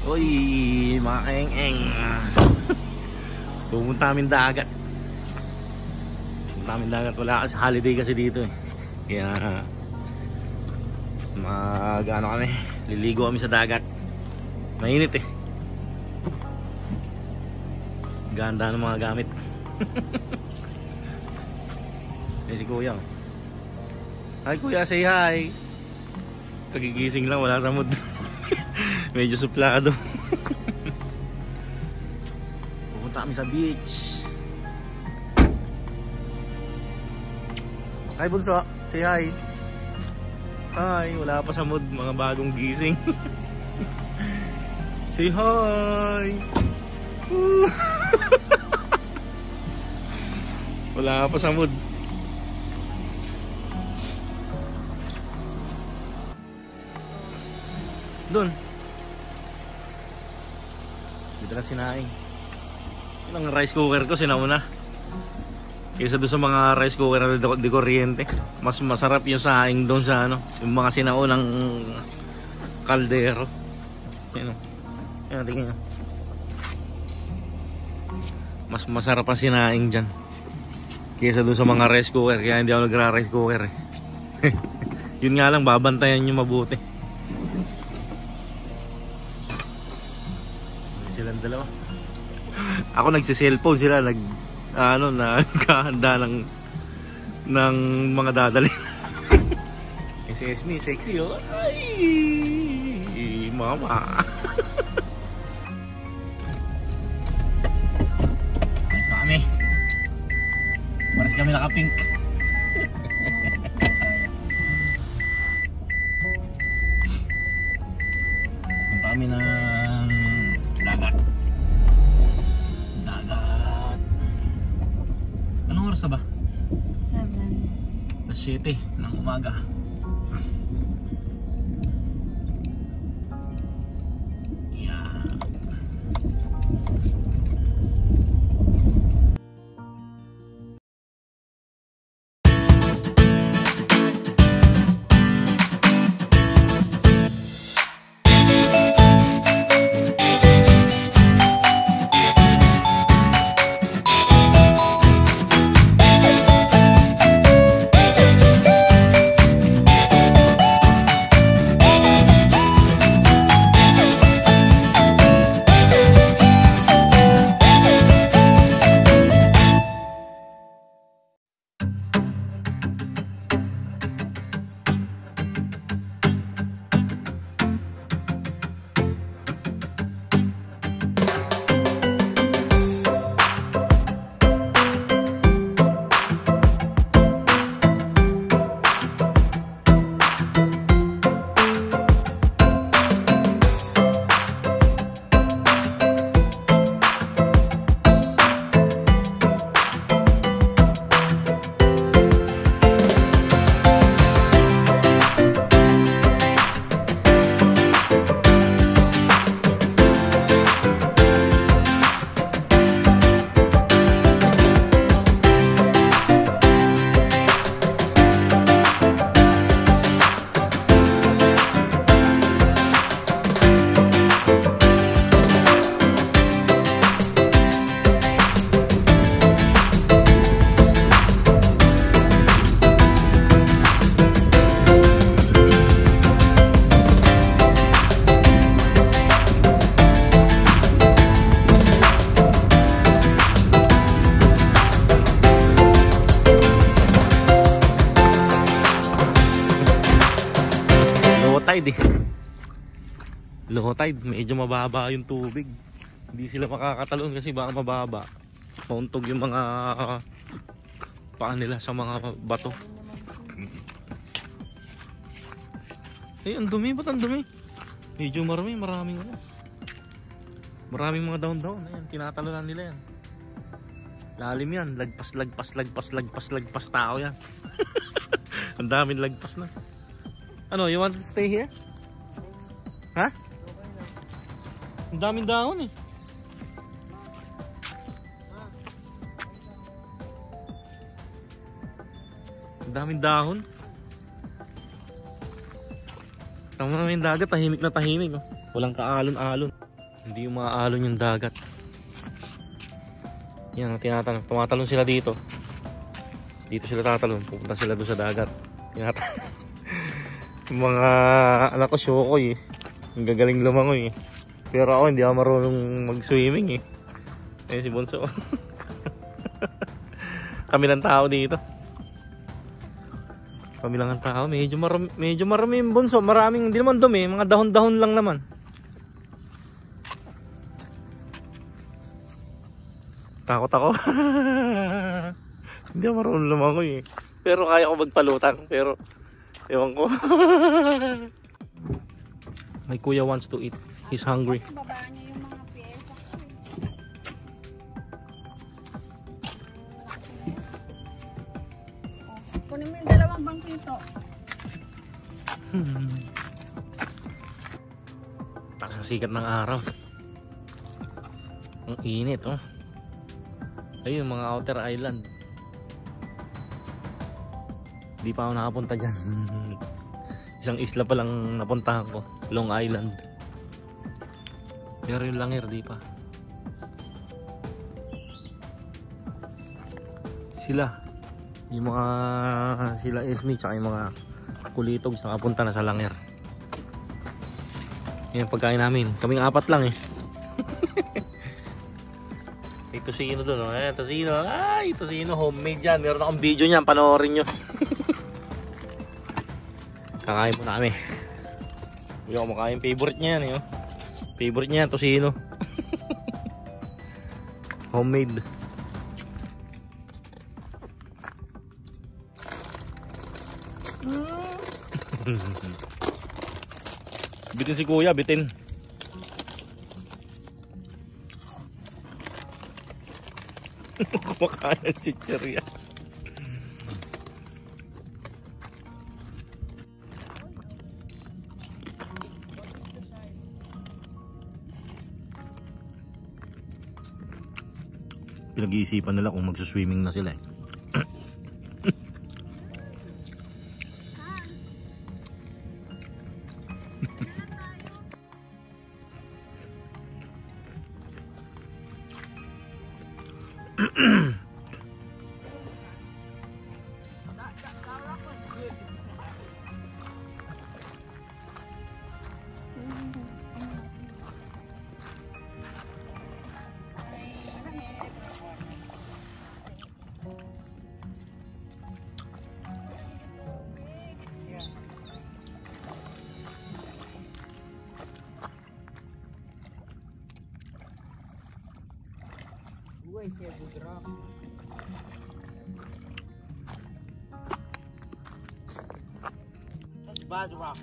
Uy, mga eng-eng. Pumunta kami dagat. Wala kasi holiday kasi dito eh. Kaya mag-ano kami, liligo kami sa dagat. Mainit eh. Ganda ng mga gamit. Si kuya. Hi kuya, say hi. Kagigising lang, wala sa mood. Medyo suplado. Pupunta kami sa beach. Hi bunso, say hi. Hi, wala pa sa mood, mga bagong gising. Say hi. Wala pa sa mood. Doon. Dito na sinaing. Yung rice cooker ko sinauna. Kaysa doon sa mga rice cooker na di kuryente. Mas masarap yung saing doon sa ano, yung mga sinaunang kaldero. Yan o. Yan, tingin nyo. Mas masarap ang sinaing dyan kaysa doon sa mga rice cooker. Kaya hindi ako nagra-rice cooker eh. Yun nga lang, babantayan nyo mabuti. Silang dalawa. Ako nagsi-cellphone, sila nagkahanda ng mga dadali. SSME, sexy oh. Ay, mama. Ayos na kami. Paras kami naka-pink. Punta kami ng dagat. Anong oras na ba? 7. 7 ng umaga. Low tide, medyo mababa yung tubig. Hindi sila makakatalon kasi baka mababa. Pauntog yung mga paa nila sa mga bato. Eh, ang dumi, ba't ang dumi? Medyo maraming mga daon-daon. Ayan, tinatalonan nila yan. Lalim yan, lagpas tao yan. Ang daming lagpas na. Ano, you want to stay here? Ha? Ang daming dahon eh. Ang daming dahon. Tama namin dagat, tahimik na tahimik. Oh. Walang kaalon-alon. Hindi umaalon yung dagat. Yan, tumatalon sila dito. Dito sila tatalon, pupunta sila doon sa dagat. Yung mga anak ko syoko eh. Ang gagaling lumangoy eh. Pero ako hindi ako marunong mag-swimming eh. Ayun si Bunso. Kami lang tao dito. Kami lang ang tao. Medyo marami yung Bunso. Maraming, hindi naman dumi. Mga dahon-dahon lang naman. Takot ako. Hindi ako marunong lumangoy eh. Pero kaya ko magpalutang. Pero ewan ko. My kuya wants to eat. He's hungry. Babaan niya yung mga pyesa. Kunin mo yung dalawang bangkito. Takas ang sikat ng araw. Ang init oh. Ayun mga outer island. Hindi pa ako nakapunta dyan. Isang isla pa lang napuntahan ko. Long Island. Pero yung Langir di pa. Sila. Yung mga sila Esme tsaka yung mga kulitogs nakapunta na sa Langir. Yan pagkain namin. Kaming apat lang eh. Ito sino doon, oh. Ito sino. Ay, ito sino. Homemade yan. Meron akong video niyan. Panoorin nyo. Kakain muna kami. Hindi ako makain. Favorite niya yan eh. Oh. Favorite niya yan. Ito sino. Homemade. Bitin si kuya. Bitin. Kumakain ng chichirya. Pinag-iisipan nila kung magsuswimming na sila eh. That's bad rock.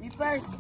Me first.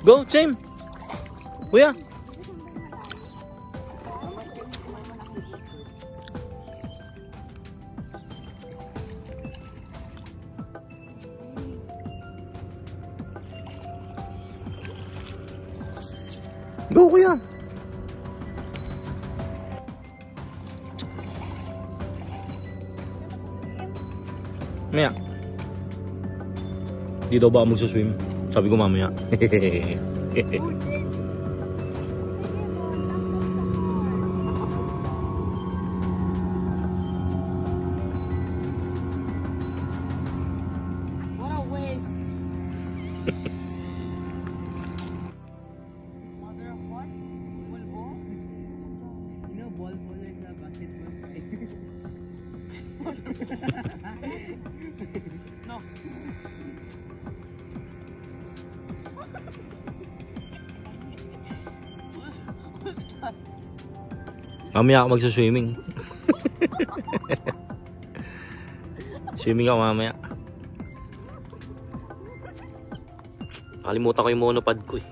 Go, Chim! Kuya! Go, kuya! Maya. Di daw ba magsaswim? Sabi ko mamaya. What a waste. Mother of what? Ball? You know ball like the basketball. No. What's that? Mamaya ako magsaswimming. Swimming ako mamaya. Kalimutan ko yung monopod ko eh.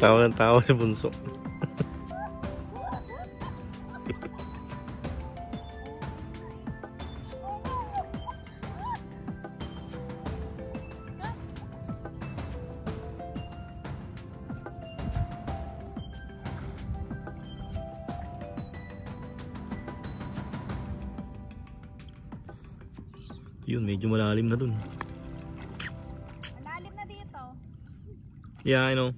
Tawa ng tawa sa bunso. Yun, medyo malalim na dun. Malalim na dito. Yeah, I know.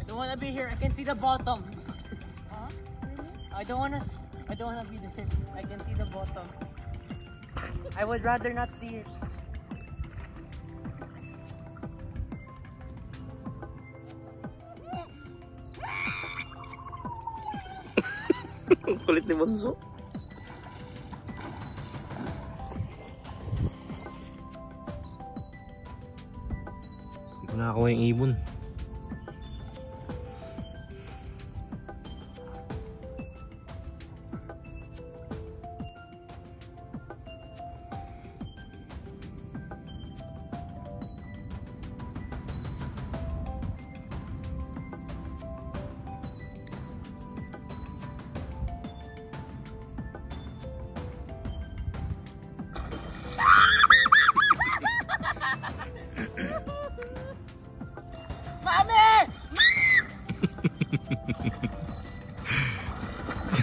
I don't wanna be here. I can see the bottom. Huh? Really? I don't wanna be there. I can see the bottom. I would rather not see it. Kulit ni bunso. Hindi ko nakakuha yung ibon.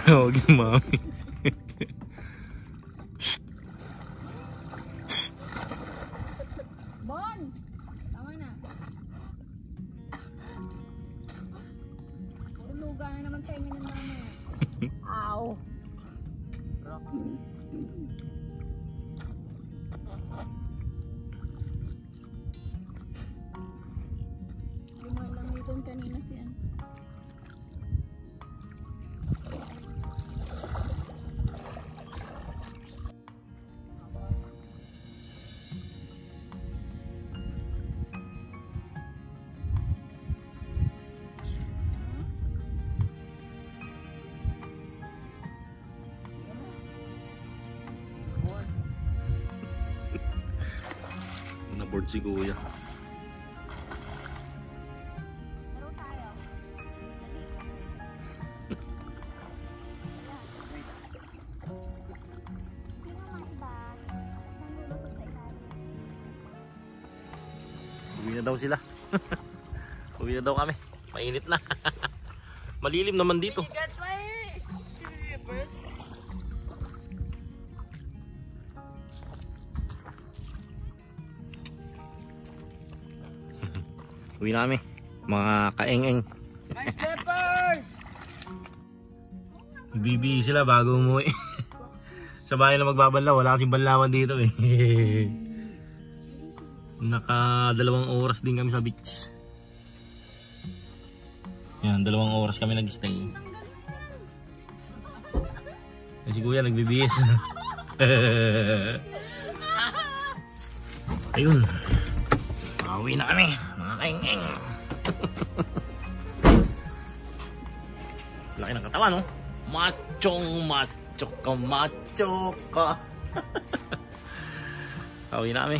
Tawag yung mami. Bon! Tama na. Puro luga na naman tayo ng mama. Ow! Lumayan lang dito kanina siya. Na-board si kuya. Laro tayo. Hindi naman iba. Nangulog sa ilalim. Uwi na daw sila. Uwi na daw kami. Mainit na. Malilim naman dito. Get my first. Uwi na kami. Mga kaeng-eng. My slippers! Bibi sila bago umuwi. Sa bahay na magbabanlaw. Wala kasing banlawan dito eh. Naka 2 oras din kami sa beach. Yan, 2 oras kami nag-stay. Si kuya nagbibihis. Ayun. Pauwi na kami, mga kaing-ing. Laki ng katawan, no? Macho ka. Pauwi na kami.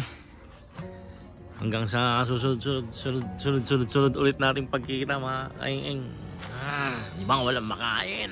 Hanggang sa sunod ulit natin pagkikita mga kaing-ing. Di ba walang makain?